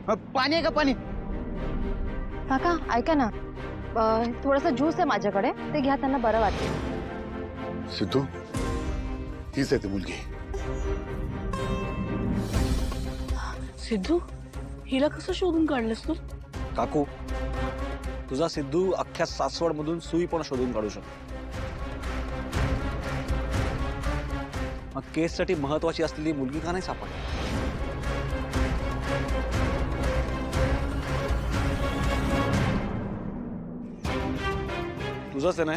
पाणी आहे का पाणी? काका ऐका ना, थोडासा ज्यूस आहे माझ्याकडे, ते घ्या, त्यांना बरं वाटेल. सिद्धू, हीच आहे ती मुलगी. सिद्धू, हिला कसं शोधून काढलंस तू? काकू, तुझा सिद्धू अख्ख्या सासवड मधून सुई पण शोधून काढू शकतो. मग केससाठी महत्वाची असलेली मुलगी का नाही सापडली? तुझंच आहे ना?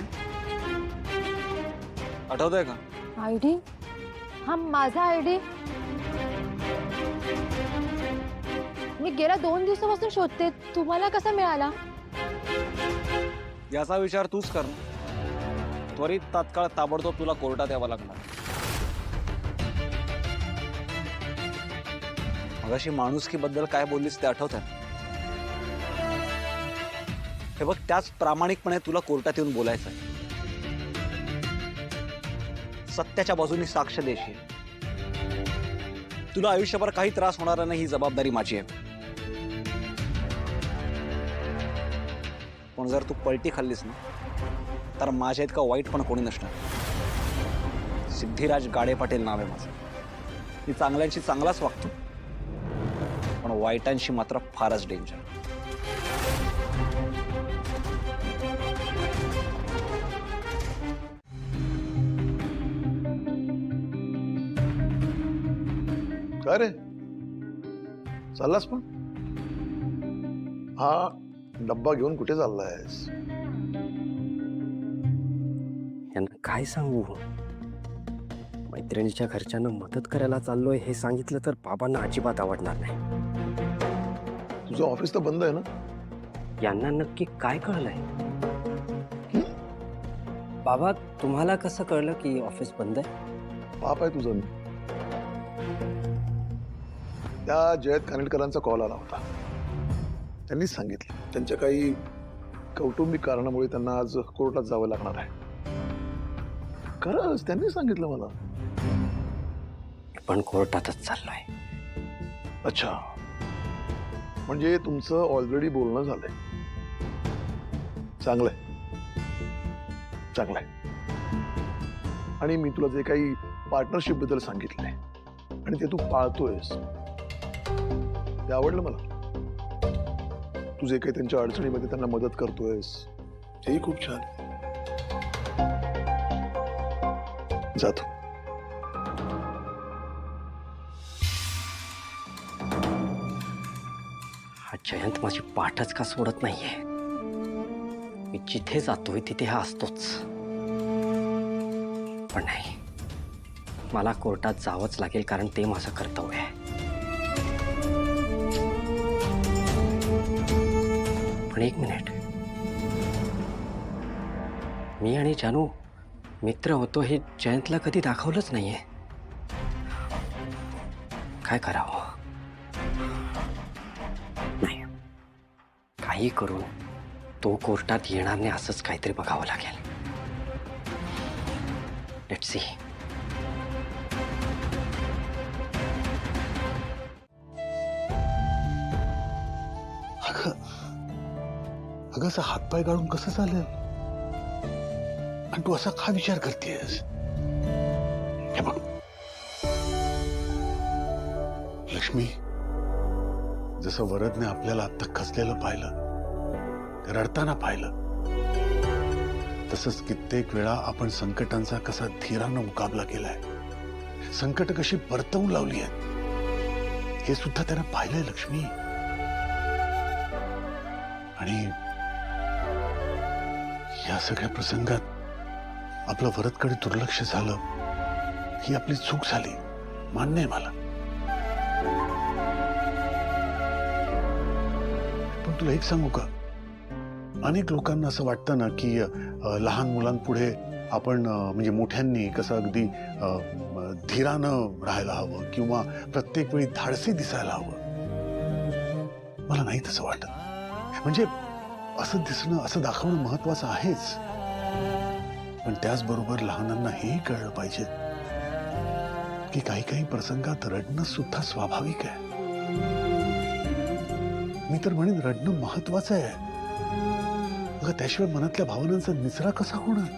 आठवतंय का? आयडी? हा माझा आयडी. मी गेल्या 2 दिवसापासून शोधते, तुम्हाला कसा मिळाला? याचा विचार तूच कर ना. त्वरित तात्काळ ताबडतोब तुला कोर्टात यावं लागणार. मगाशी माणुसकीबद्दल काय बोललीस ते आठवतंय? हे बघ, त्याच प्रामाणिकपणे तुला कोर्टात येऊन बोलायचं आहे. सत्याच्या बाजूने साक्ष देशील. तुला आयुष्यभर काही त्रास होणार नाही, ही जबाबदारी माझी आहे. पण जर तू पलटी खाल्लीस ना, तर माझ्या इतका वाईट पण कोणी नसणार. सिद्धिराज गाडे पाटील नाव आहे माझं. मी चांगल्यांशी चांगलाच वागतो, पण वाईटांशी मात्र फारच डेंजर. काय रे, चाललास पण? हा डब्बा घेऊन कुठे चाललायस? यांना काय सांगू? मैत्रिणीच्या घरच्यांना मदत करायला चाललोय हे सांगितलं तर बाबांना अजिबात आवडणार नाही. तुझं ऑफिस तर बंद आहे ना? यांना नक्की काय कळलंय? बाबा, तुम्हाला कसं कळलं की ऑफिस बंद आहे? पाप आहे तुझं. मी त्या जयत कानेटकरांचा कॉल आला होता. त्यांनीच सांगितलं त्यांच्या काही कौटुंबिक कारणामुळे त्यांना आज कोर्टात जावं लागणार आहे. खरंच त्यांनी सांगितलं मला. पण कोर्टातच चाललोय. अच्छा, म्हणजे तुमचं ऑलरेडी बोलणं झालंय. चांगलंय चांगलंय. आणि मी तुला जे काही पार्टनरशिप बद्दल सांगितलंय आणि ते तू पाळतोयस ते आवडलं मला. तू जे काही त्यांच्या अडचणीमध्ये त्यांना मदत करतोयस तेही खूप छान. जातो. हा जयंत माझी पाठच का सोडत नाहीये. मी जिथे जातोय तिथे हा असतोच. पण नाही, मला कोर्टात जावंच लागेल, कारण ते माझं कर्तव्य आहे. पण एक मिनिट, मी आणि जानू मित्र होतो हे जयंतला कधी दाखवलंच नाहीये. काय करावं? नाही, काही करून तो कोर्टात येणार नाही असंच काहीतरी बघावं लागेल. Let's see. अगं असं हातपाय काढून कसं चालेल? आणि तू असा का विचार करतेस? हे बघ लक्ष्मी, जसं वरदने आपल्याला आता खचलेलं पाहिलं, रडताना पाहिलं, तसंच कित्येक वेळा आपण संकटांचा कसा धीरानं मुकाबला केलाय, संकट कशी परतवून लावली आहेत हे सुद्धा त्यानं पाहिलंय लक्ष्मी. आणि या सगळ्या प्रसंगात आपलं वरदकडे दुर्लक्ष झालं, ही आपली चूक झाली, मान्य आहे मला. पण तुला एक सांगू का, अनेक लोकांना असं वाटतं ना की लहान मुलांपुढे आपण म्हणजे मोठ्यांनी कसं अगदी धीरानं राहायला हवं किंवा प्रत्येक वेळी धाडसी दिसायला हवं. मला नाही तसं वाटत. म्हणजे असं दिसणं, असं दाखवणं महत्वाचं आहेच, पण त्याचबरोबर लहानांना हेही कळलं पाहिजे की काही काही प्रसंगात रडणं सुद्धा स्वाभाविक आहे. मी तर म्हणेन रडणं महत्वाचं आहे. अगं त्याशिवाय मनातल्या भावनांचा निचरा कसा होणार?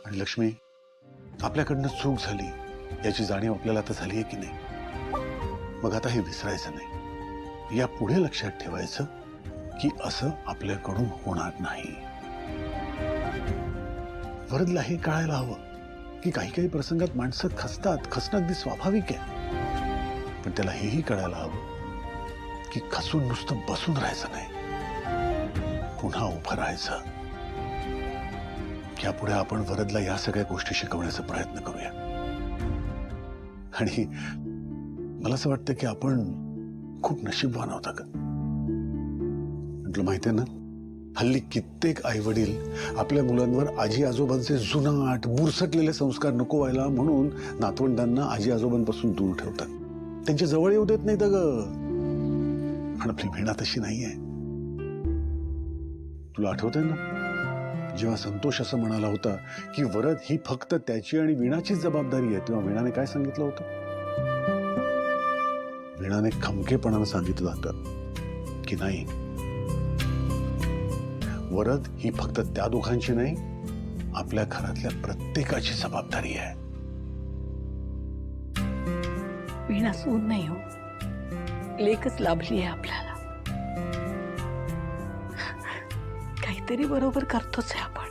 आणि लक्ष्मी, आपल्याकडनं चूक झाली याची जाणीव आपल्याला आता झाली आहे की नाही? मग आता हे विसरायचं नाही. या पुढे लक्षात ठेवायचं की असं आपल्याकडून होणार नाही. वरदला हे कळायला हवं की काही काही प्रसंगात माणसं खचतात, खचणं अगदी स्वाभाविक आहे. पण त्याला हेही कळायला हवं की खचून नुसतं बसून राहायचं नाही, पुन्हा उभं राहायचं. यापुढे आपण वरदला या सगळ्या गोष्टी शिकवण्याचा प्रयत्न करूया. आणि मला असं वाटतं की आपण खूप नशीबवान आहोत. का म्हटलं माहितीये ना, हल्ली कित्येक आई वडील आपल्या मुलांवर आजी आजोबांचे जुनाट बुरसटलेले संस्कार नको व्हायला म्हणून नातवंडांना आजी आजोबांपासून दूर ठेवतात, त्यांच्या जवळ येऊ देत नाहीत. पण आपली वीणा तशी नाहीये. तुला आठवतंय ना, जेव्हा संतोष असं म्हणाला होता की वरद ही फक्त त्याची आणि वीणाचीच जबाबदारी आहे, तेव्हा वीणाने काय सांगितलं होतं? वीणाने खमकेपणानं सांगितलं होतं की नाही, वरद ही फक्त त्या दोघांची नाही, आपल्या घरातल्या प्रत्येकाची जबाबदारी आहे. वीणा सून नाही हो, लेकच लाभली आहे आपल्याला. काहीतरी बरोबर करतोच आहे आपण.